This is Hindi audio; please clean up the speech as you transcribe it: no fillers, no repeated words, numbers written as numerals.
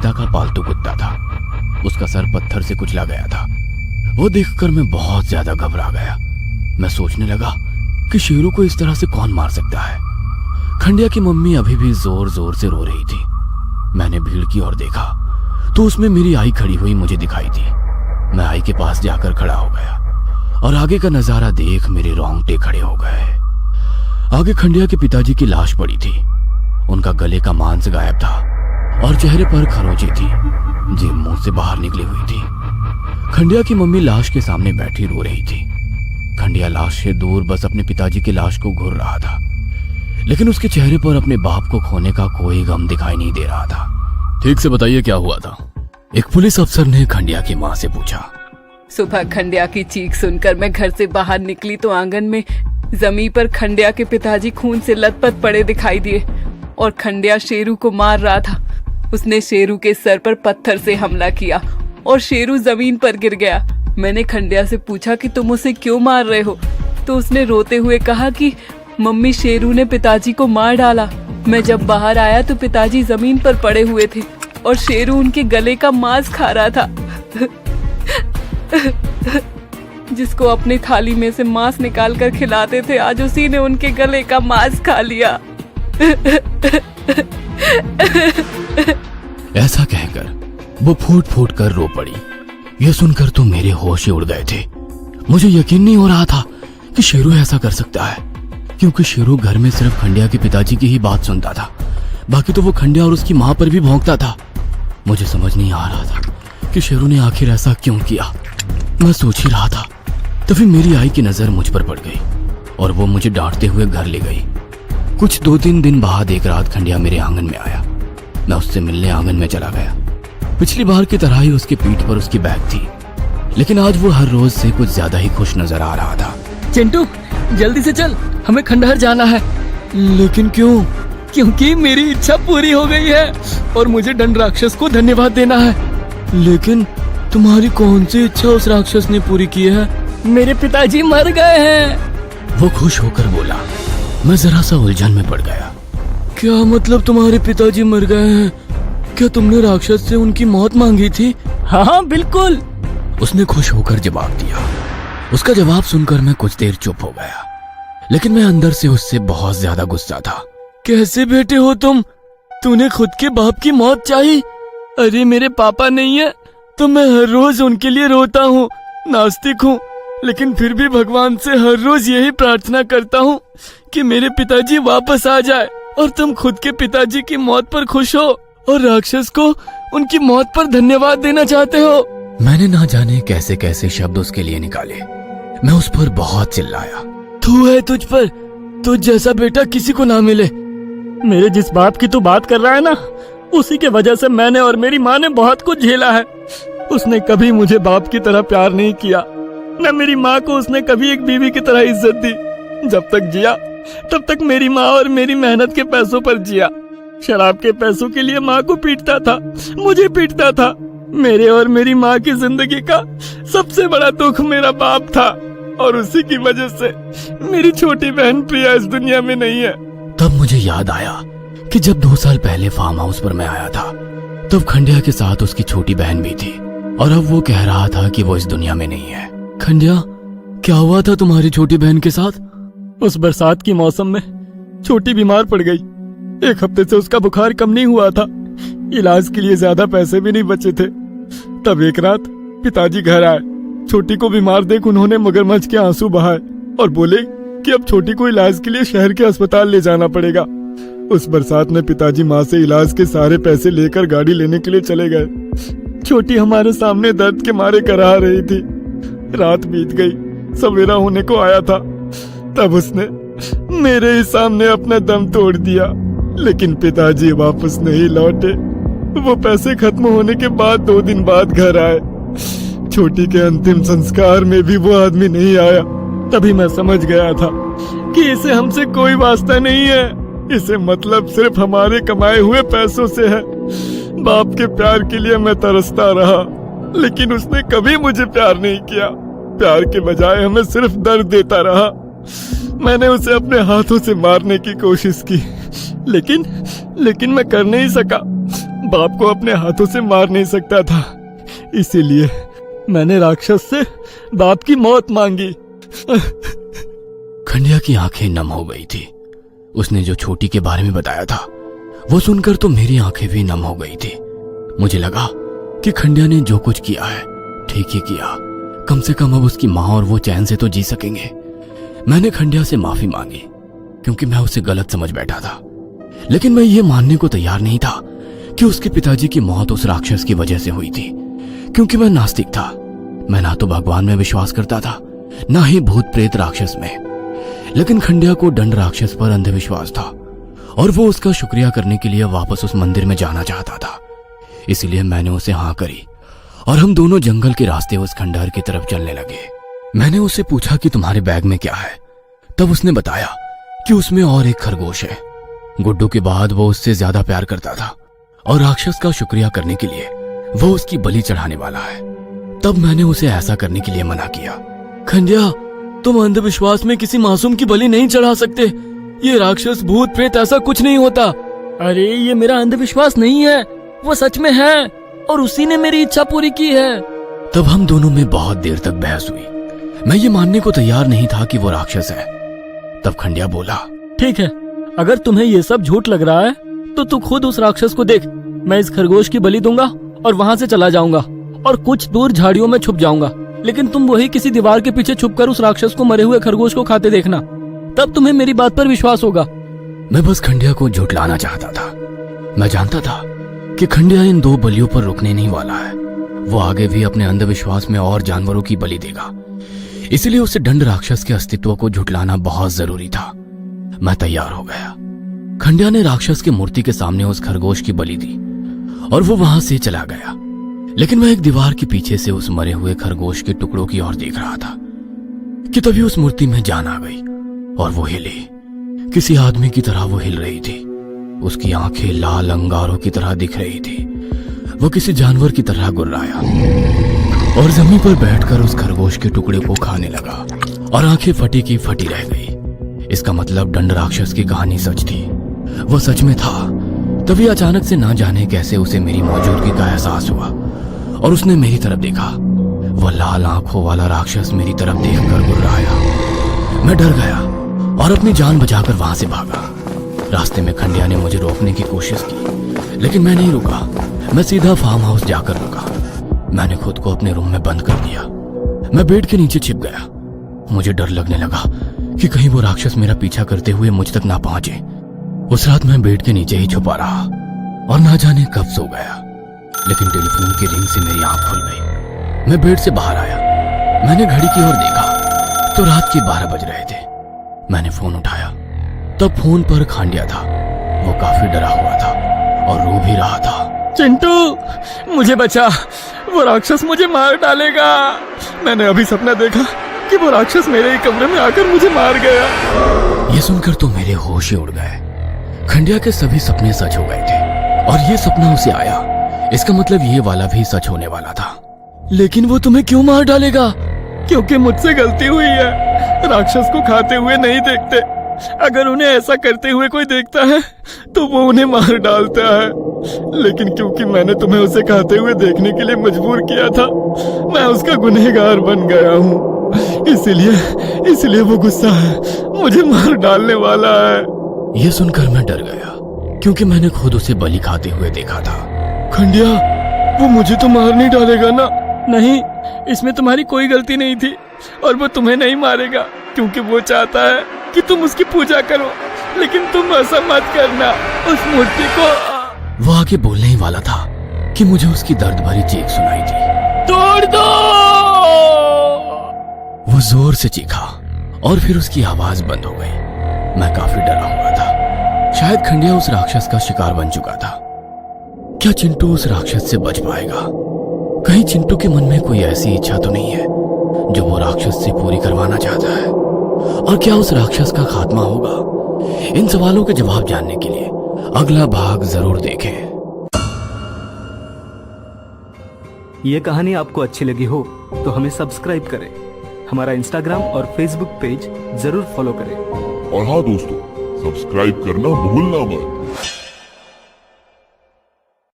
पिता का पालतू कुत्ता था। उसका सर पत्थर से कुचला गया था। वो देखकर मैं बहुत ज्यादा घबरा गया। मैं सोचने लगा कि शेरू को इस तरह से कौन मार सकता है। खंडिया की मम्मी अभी भी जोर जोर से रो रही थी। मैंने भीड़ की ओर देखा तो उसमें मेरी आई खड़ी हुई मुझे दिखाई दी। मैं आई के पास जाकर खड़ा हो गया और आगे का नजारा देख मेरे रोंगटे खड़े हो गए। आगे खंडिया के पिताजी की लाश पड़ी थी। उनका गले का मांस गायब था और चेहरे पर खरोंची थी, जीभ मुंह से बाहर निकली हुई थी। खंडिया की मम्मी लाश के सामने बैठी रो रही थी। खंडिया लाश से दूर बस अपने पिताजी की लाश को घूर रहा था, लेकिन उसके चेहरे पर अपने बाप को खोने का कोई गम दिखाई नहीं दे रहा था। ठीक से बताइए क्या हुआ था? एक पुलिस अफसर ने खंडिया की माँ से पूछा। सुबह खंडिया की चीख सुनकर मैं घर से बाहर निकली तो आंगन में जमीन पर खंडिया के पिताजी खून से लथपथ पड़े दिखाई दिए और खंडिया शेरू को मार रहा था। उसने शेरू के सर पर पत्थर से हमला किया और शेरू जमीन पर गिर गया। मैंने खंडिया से पूछा कि तुम उसे क्यों मार रहे हो, तो उसने रोते हुए कहा कि मम्मी, शेरू ने पिताजी को मार डाला। मैं जब बाहर आया तो पिताजी जमीन पर पड़े हुए थे और शेरू उनके गले का मांस खा रहा था। जिसको अपनी थाली में से मांस निकाल कर खिलाते थे, आज उसी ने उनके गले का मांस खा लिया। ऐसा कहकर वो फूट फूट कर रो पड़ी। यह सुनकर तो मेरे होश ही उड़ गए थे। मुझे यकीन नहीं हो रहा था कि शेरू ऐसा कर सकता है, क्योंकि शेरू घर में सिर्फ खंडिया के पिताजी की ही बात सुनता था। बाकी तो वो खंडिया और उसकी माँ पर भी भौंकता था। मुझे समझ नहीं आ रहा था कि शेरू ने आखिर ऐसा क्यों किया। मैं सोच ही रहा था तभी मेरी आई की नजर मुझ पर पड़ गई और वो मुझे डांटते हुए घर ले गई। कुछ 2-3 दिन बाद एक रात खंडिया मेरे आंगन में आया। मैं उससे मिलने आंगन में चला गया। पिछली बार की तरह ही उसके पीठ पर उसकी बैग थी, लेकिन आज वो हर रोज से कुछ ज्यादा ही खुश नजर आ रहा था। चिंटू, जल्दी से चल, हमें खंडहर जाना है। लेकिन क्यों? क्योंकि मेरी इच्छा पूरी हो गई है और मुझे दंड राक्षस को धन्यवाद देना है। लेकिन तुम्हारी कौन सी इच्छा उस राक्षस ने पूरी की है? मेरे पिताजी मर गए हैं। वो खुश होकर बोला। मैं जरा सा उलझन में पड़ गया। क्या मतलब तुम्हारे पिताजी मर गए हैं? क्या तुमने राक्षस से उनकी मौत मांगी थी? हाँ, बिल्कुल। उसने खुश होकर जवाब दिया। उसका जवाब सुनकर मैं कुछ देर चुप हो गया, लेकिन मैं अंदर से उससे बहुत ज्यादा गुस्सा था। कैसे बेटे हो तुम? तूने खुद के बाप की मौत चाही? अरे मेरे पापा नहीं है तो मैं हर रोज उनके लिए रोता हूँ। नास्तिक हूँ, लेकिन फिर भी भगवान से हर रोज यही प्रार्थना करता हूँ कि मेरे पिताजी वापस आ जाए। और तुम खुद के पिताजी की मौत पर खुश हो और राक्षस को उनकी मौत पर धन्यवाद देना चाहते हो। मैंने ना जाने कैसे कैसे शब्द उसके लिए निकाले। मैं उस पर बहुत चिल्लाया। तू है तुझ पर, तुझ जैसा बेटा किसी को ना मिले। मेरे जिस बाप की तू बात कर रहा है ना, उसी के वजह से मैंने और मेरी माँ ने बहुत कुछ झेला है। उसने कभी मुझे बाप की तरह प्यार नहीं किया, न मेरी माँ को उसने कभी एक बीवी की तरह इज्जत दी। जब तक जिया तब तक मेरी माँ और मेरी मेहनत के पैसों पर जिया। शराब के पैसों के लिए माँ को पीटता था, मुझे पीटता था। मेरे और मेरी माँ की जिंदगी का सबसे बड़ा दुख मेरा बाप था और उसी की वजह से मेरी छोटी बहन प्रिया इस दुनिया में नहीं है। तब मुझे याद आया कि जब 2 साल पहले फार्म हाउस पर मैं आया था, तब खंडिया के साथ उसकी छोटी बहन भी थी और अब वो कह रहा था कि वो इस दुनिया में नहीं है। खंडिया, क्या हुआ था तुम्हारी छोटी बहन के साथ? उस बरसात की मौसम में छोटी बीमार पड़ गई। 1 हफ्ते से उसका बुखार कम नहीं हुआ था। इलाज के लिए ज्यादा पैसे भी नहीं बचे थे। तब एक रात पिताजी घर आए। छोटी को बीमार देख उन्होंने मगरमच्छ के आंसू बहाए और बोले कि अब छोटी को इलाज के लिए शहर के अस्पताल ले जाना पड़ेगा। उस बरसात में पिताजी माँ से इलाज के सारे पैसे लेकर गाड़ी लेने के लिए चले गए। छोटी हमारे सामने दर्द के मारे कराह रही थी। रात बीत गई, सवेरा होने को आया था, तब उसने मेरे ही सामने अपना दम तोड़ दिया। लेकिन पिताजी वापस नहीं लौटे। वो पैसे खत्म होने के बाद 2 दिन बाद घर आए। छोटी के अंतिम संस्कार में भी वो आदमी नहीं आया। तभी मैं समझ गया था कि इसे हमसे कोई वास्ता नहीं है। इसे मतलब सिर्फ हमारे कमाए हुए पैसों से है। बाप के प्यार के लिए मैं तरसता रहा, लेकिन उसने कभी मुझे प्यार नहीं किया। प्यार के बजाय हमें सिर्फ दर्द देता रहा। मैंने उसे अपने हाथों से मारने की कोशिश की, लेकिन मैं कर नहीं सका। बाप को अपने हाथों से मार नहीं सकता था, इसीलिए मैंने राक्षस से बाप की मौत मांगी। खंडिया की आंखें नम हो गई थी। उसने जो छोटी के बारे में बताया था वो सुनकर तो मेरी आंखें भी नम हो गई थी। मुझे लगा कि खंडिया ने जो कुछ किया है ठीक ही किया। कम से कम अब उसकी माँ और वो चैन से तो जी सकेंगे। मैंने खंडिया से माफी मांगी क्योंकि मैं उसे गलत समझ बैठा था, लेकिन मैं ये मानने को तैयार नहीं था कि उसके पिताजी की मौत उस राक्षस की वजह से हुई थी, क्योंकि मैं नास्तिक था। मैं ना तो भगवान में विश्वास करता था, ना ही भूत प्रेत राक्षस में। लेकिन खंडिया को दंड राक्षस पर अंधविश्वास था और वो उसका शुक्रिया करने के लिए वापस उस मंदिर में जाना चाहता था। इसीलिए मैंने उसे हाँ करी और हम दोनों जंगल के रास्ते उस खंडहर की तरफ चलने लगे। मैंने उससे पूछा कि तुम्हारे बैग में क्या है। तब उसने बताया कि उसमें और एक खरगोश है। गुड्डू के बाद वो उससे ज्यादा प्यार करता था और राक्षस का शुक्रिया करने के लिए वो उसकी बलि चढ़ाने वाला है। तब मैंने उसे ऐसा करने के लिए मना किया। खंडिया, तुम अंधविश्वास में किसी मासूम की बलि नहीं चढ़ा सकते। ये राक्षस भूत प्रेत ऐसा कुछ नहीं होता। अरे ये मेरा अंधविश्वास नहीं है, वो सच में है और उसी ने मेरी इच्छा पूरी की है। तब हम दोनों में बहुत देर तक बहस हुई। मैं ये मानने को तैयार नहीं था कि वो राक्षस है। तब खंडिया बोला, ठीक है, अगर तुम्हें ये सब झूठ लग रहा है तो तू खुद उस राक्षस को देख। मैं इस खरगोश की बलि दूंगा और वहाँ से चला जाऊंगा और कुछ दूर झाड़ियों में छुप जाऊंगा, लेकिन तुम वही किसी दीवार के पीछे छुपकर उस राक्षस को मरे हुए खरगोश को खाते देखना, तब तुम्हें मेरी बात पर विश्वास होगा। मैं बस खंडिया को झुठलाना चाहता था। मैं जानता था कि खंडिया इन दो बलियों पर रुकने नहीं वाला है। वो आगे भी अपने अंधविश्वास में और जानवरों की बलि देगा। इसलिए उसे दंड राक्षस के अस्तित्व को झुठलाना बहुत जरूरी था। मैं तैयार हो गया। खंडिया ने राक्षस की मूर्ति के सामने उस खरगोश की बलि दी और वो वहां से चला गया। लेकिन मैं एक दीवार के पीछे से उस मरे हुए खरगोश के टुकड़ों की ओर देख रहा था कि तभी उस मूर्ति में जान आ गई और वो हिली। किसी आदमी की तरह वो हिल रही थी। उसकी आंखें लाल अंगारों की तरह दिख रही थी। वो किसी जानवर की तरह गुर्राया और जमीन पर बैठकर उस खरगोश के टुकड़े को खाने लगा और आंखें फटी की फटी रह गई। इसका मतलब दंड राक्षस की कहानी सच थी, वो सच में था। तभी अचानक से ना जाने कैसे उसे मेरी मौजूदगी का एहसास हुआ और उसने मेरी तरफ देखा। वो लाल आंखों वाला राक्षस मेरी तरफ देखकर गुर्राया। मैं डर गया और अपनी जान बचाकर वहां से भागा। रास्ते में खंडिया ने मुझे रोकने की कोशिश की, लेकिन मैं नहीं रुका। मैं सीधा फार्म हाउस जाकर रुका। मैंने खुद को अपने रूम में बंद कर दिया। मैं बेड के नीचे छिप गया। मुझे डर लगने लगा कि कहीं वो राक्षस मेरा पीछा करते हुए मुझ तक ना पहुंचे। उस रात मैं बेड के नीचे ही छुपा रहा और ना जाने कब सो गया। लेकिन टेलीफोन की रिंग से मेरी आंख खुल गई। मैं बेड से बाहर आया। मैंने घड़ी की ओर देखा तो रात के 12 बज रहे थे। मैंने फोन उठाया। तब फोन पर खंडिया था। वो काफी डरा हुआ था और रो भी रहा था। चिंटू, मुझे बचा, वो राक्षस मुझे मार डालेगा। मैंने अभी सपना देखा कि वो राक्षस मेरे ही कमरे में आकर मुझे मार गया। ये सुनकर तो मेरे होश ही उड़ गए। खंडिया के सभी सपने सच हो गए थे और ये सपना उसे आया। इसका मतलब ये वाला भी सच होने वाला था। लेकिन वो तुम्हें क्यों मार डालेगा? क्योंकि मुझसे गलती हुई है। राक्षस को खाते हुए नहीं देखते। अगर उन्हें ऐसा करते हुए कोई देखता है तो वो उन्हें मार डालता है। लेकिन क्योंकि मैंने तुम्हें उसे खाते हुए देखने के लिए मजबूर किया था, मैं उसका गुनहगार बन गया हूँ। इसीलिए वो गुस्सा है, मुझे मार डालने वाला है। ये सुनकर मैं डर गया क्योंकि मैंने खुद उसे बलि खाते हुए देखा था। खंडिया, वो मुझे तो मार नहीं डालेगा ना? नहीं, इसमें तुम्हारी कोई गलती नहीं थी और वो तुम्हें नहीं मारेगा क्योंकि वो चाहता है कि तुम उसकी पूजा करो। लेकिन तुम ऐसा मत करना। उस मूर्ति को वो आगे बोलने ही वाला था कि मुझे उसकी दर्द भरी चीख सुनाई थी। तोड़ दो! वो जोर से चीखा और फिर उसकी आवाज बंद हो गई। मैं काफी डरा हुआ था। शायद खंडिया उस राक्षस का शिकार बन चुका था। क्या चिंटू उस राक्षस से बच पाएगा? कहीं चिंटू के मन में कोई ऐसी इच्छा तो नहीं है जो वो राक्षस से पूरी करवाना चाहता है? और क्या उस राक्षस का खात्मा होगा? इन सवालों के जवाब जानने के लिए अगला भाग जरूर देखें। ये कहानी आपको अच्छी लगी हो तो हमें सब्सक्राइब करें, हमारा इंस्टाग्राम और फेसबुक पेज जरूर फॉलो करें। और हाँ दोस्तों, सब्सक्राइब करना भूलना मत।